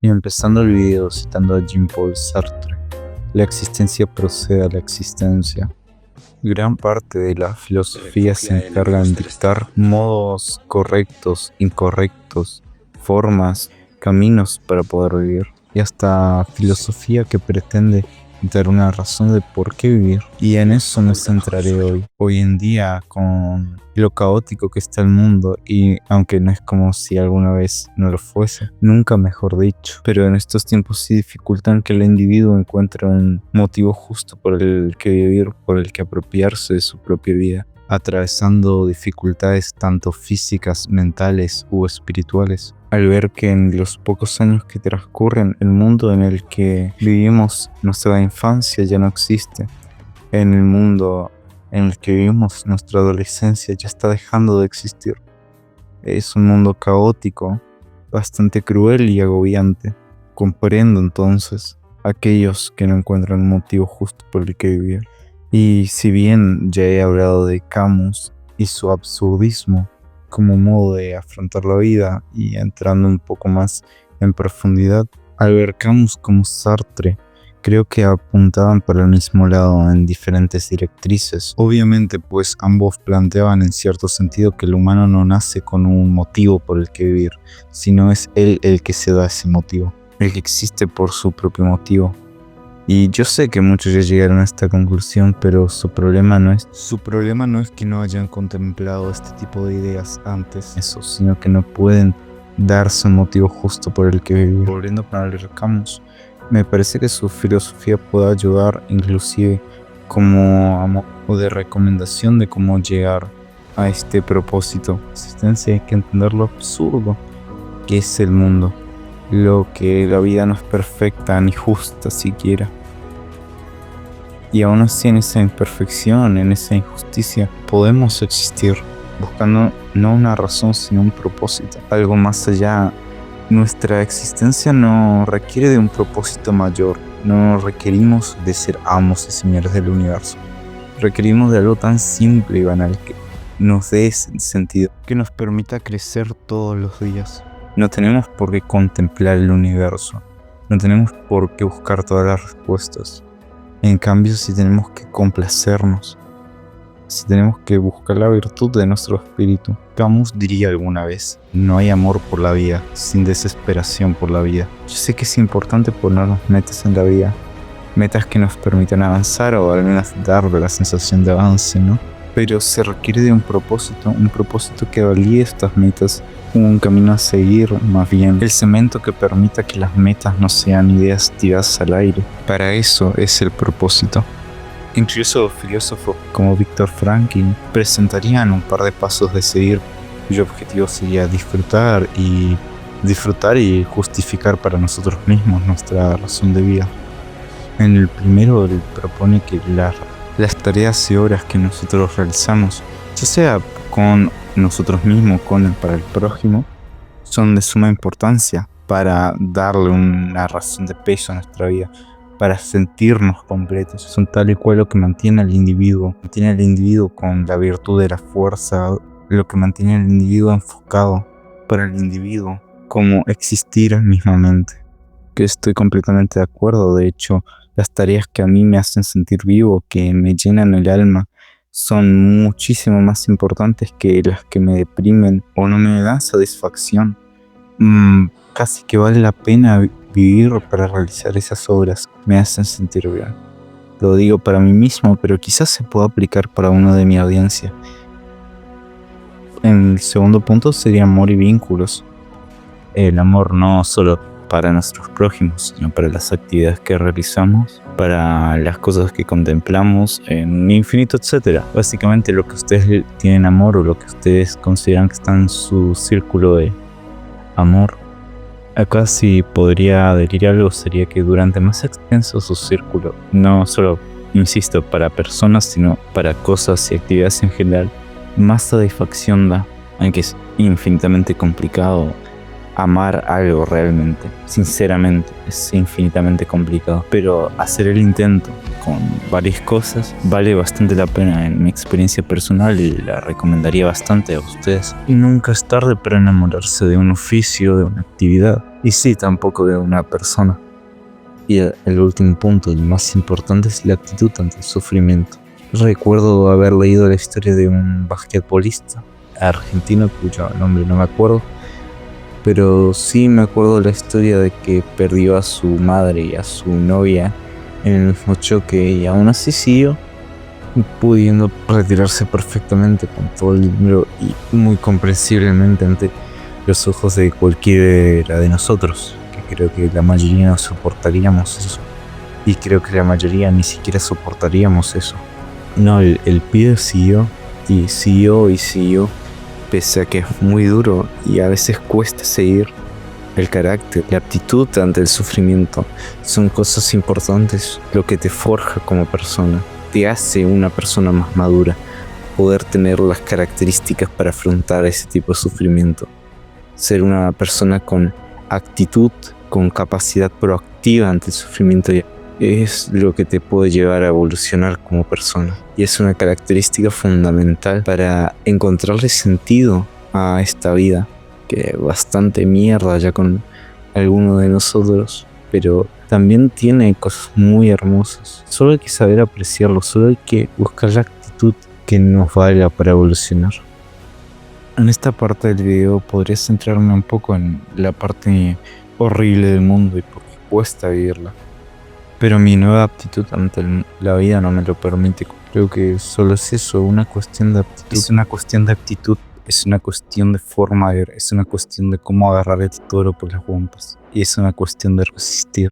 Y empezando el video citando a Jean-Paul Sartre, la existencia procede a la existencia. Gran parte de la filosofía se encarga en dictar modos correctos, incorrectos, formas, caminos para poder vivir. Y hasta filosofía que pretende dar una razón de por qué vivir. Y en eso me centraré hoy. Hoy en día, con lo caótico que está el mundo, y aunque no es como si alguna vez no lo fuese, nunca mejor dicho, pero en estos tiempos sí dificultan que el individuo encuentre un motivo justo por el que vivir, por el que apropiarse de su propia vida, atravesando dificultades tanto físicas, mentales u espirituales. Al ver que en los pocos años que transcurren, el mundo en el que vivimos nuestra infancia ya no existe. En el mundo en el que vivimos nuestra adolescencia ya está dejando de existir. Es un mundo caótico, bastante cruel y agobiante. Comprendo entonces a aquellos que no encuentran un motivo justo por el que vivir. Y si bien ya he hablado de Camus y su absurdismo como modo de afrontar la vida, y entrando un poco más en profundidad, al ver Camus como Sartre, creo que apuntaban para el mismo lado en diferentes directrices. Obviamente, pues ambos planteaban en cierto sentido que el humano no nace con un motivo por el que vivir, sino es él el que se da ese motivo, el que existe por su propio motivo. Y yo sé que muchos ya llegaron a esta conclusión, pero su problema no es que no hayan contemplado este tipo de ideas antes, eso, sino que no pueden darse un motivo justo por el que vivir. Volviendo para leer Camus, me parece que su filosofía puede ayudar inclusive como a modo de recomendación de cómo llegar a este propósito. Existencia, hay que entender lo absurdo que es el mundo. Lo que la vida no es perfecta ni justa siquiera. Y aún así, en esa imperfección, en esa injusticia, podemos existir buscando no una razón sino un propósito, algo más allá. Nuestra existencia no requiere de un propósito mayor, no requerimos de ser amos y señores del universo, requerimos de algo tan simple y banal que nos dé ese sentido, que nos permita crecer todos los días. No tenemos por qué contemplar el universo, no tenemos por qué buscar todas las respuestas. En cambio, sí tenemos que complacernos, sí tenemos que buscar la virtud de nuestro espíritu. Camus diría alguna vez: no hay amor por la vida sin desesperación por la vida. Yo sé que es importante ponernos metas en la vida, metas que nos permitan avanzar o al menos darle la sensación de avance, ¿no? Pero se requiere de un propósito que valide estas metas, un camino a seguir, más bien el cemento que permita que las metas no sean ideas tiradas al aire. Para eso es el propósito. Incluso filósofos como Viktor Frankl presentarían un par de pasos de seguir, cuyo objetivo sería disfrutar y justificar para nosotros mismos nuestra razón de vida. En el primero, él propone que las tareas y obras que nosotros realizamos, ya sea con nosotros mismos, para el prójimo, son de suma importancia para darle una razón de peso a nuestra vida, para sentirnos completos. Son tal y cual lo que mantiene al individuo con la virtud de la fuerza, lo que mantiene al individuo enfocado para el individuo, como existir mismamente. Que estoy completamente de acuerdo. De hecho, las tareas que a mí me hacen sentir vivo, que me llenan el alma, son muchísimo más importantes que las que me deprimen o no me dan satisfacción. Casi que vale la pena vivir para realizar esas obras que me hacen sentir bien. Lo digo para mí mismo, pero quizás se pueda aplicar para uno de mi audiencia. El segundo punto sería amor y vínculos. El amor no solo para nuestros prójimos, sino para las actividades que realizamos, para las cosas que contemplamos, en infinito, etcétera. Básicamente lo que ustedes tienen amor o lo que ustedes consideran que está en su círculo de amor. Acá si podría adherir algo sería que durante más extenso su círculo, no solo, insisto, para personas, sino para cosas y actividades en general, más satisfacción da, aunque es infinitamente complicado. Amar algo realmente, sinceramente, es infinitamente complicado, pero hacer el intento, con varias cosas. Vale bastante la pena en mi experiencia personal y la recomendaría bastante a ustedes. Y nunca es tarde para enamorarse de un oficio, de una actividad, y sí, tampoco de una persona. Y el último punto, el más importante, es la actitud ante el sufrimiento. Recuerdo haber leído la historia de un basquetbolista argentino cuyo nombre no me acuerdo, pero sí me acuerdo la historia de que perdió a su madre y a su novia en el mismo choque, y aún así siguió pudiendo retirarse perfectamente con todo el dinero y muy comprensiblemente ante los ojos de cualquiera de nosotros, que creo que la mayoría no soportaríamos eso, y creo que la mayoría ni siquiera soportaríamos eso. No, el pibe siguió y siguió y siguió, pese a que es muy duro y a veces cuesta seguir. El carácter, la aptitud ante el sufrimiento son cosas importantes, lo que te forja como persona, te hace una persona más madura, poder tener las características para afrontar ese tipo de sufrimiento, ser una persona con actitud, con capacidad proactiva ante el sufrimiento, es lo que te puede llevar a evolucionar como persona, y es una característica fundamental para encontrarle sentido a esta vida, que bastante mierda ya con alguno de nosotros, pero también tiene cosas muy hermosas. Solo hay que saber apreciarlo, solo hay que buscar la actitud que nos valga para evolucionar. En esta parte del video podría centrarme un poco en la parte horrible del mundo y por qué cuesta vivirla, pero mi nueva aptitud ante la vida no me lo permite. Creo que solo es eso, una cuestión de aptitud. Es una cuestión de actitud, es una cuestión de forma de ver, es una cuestión de cómo agarrar el toro por las pompas, y es una cuestión de resistir.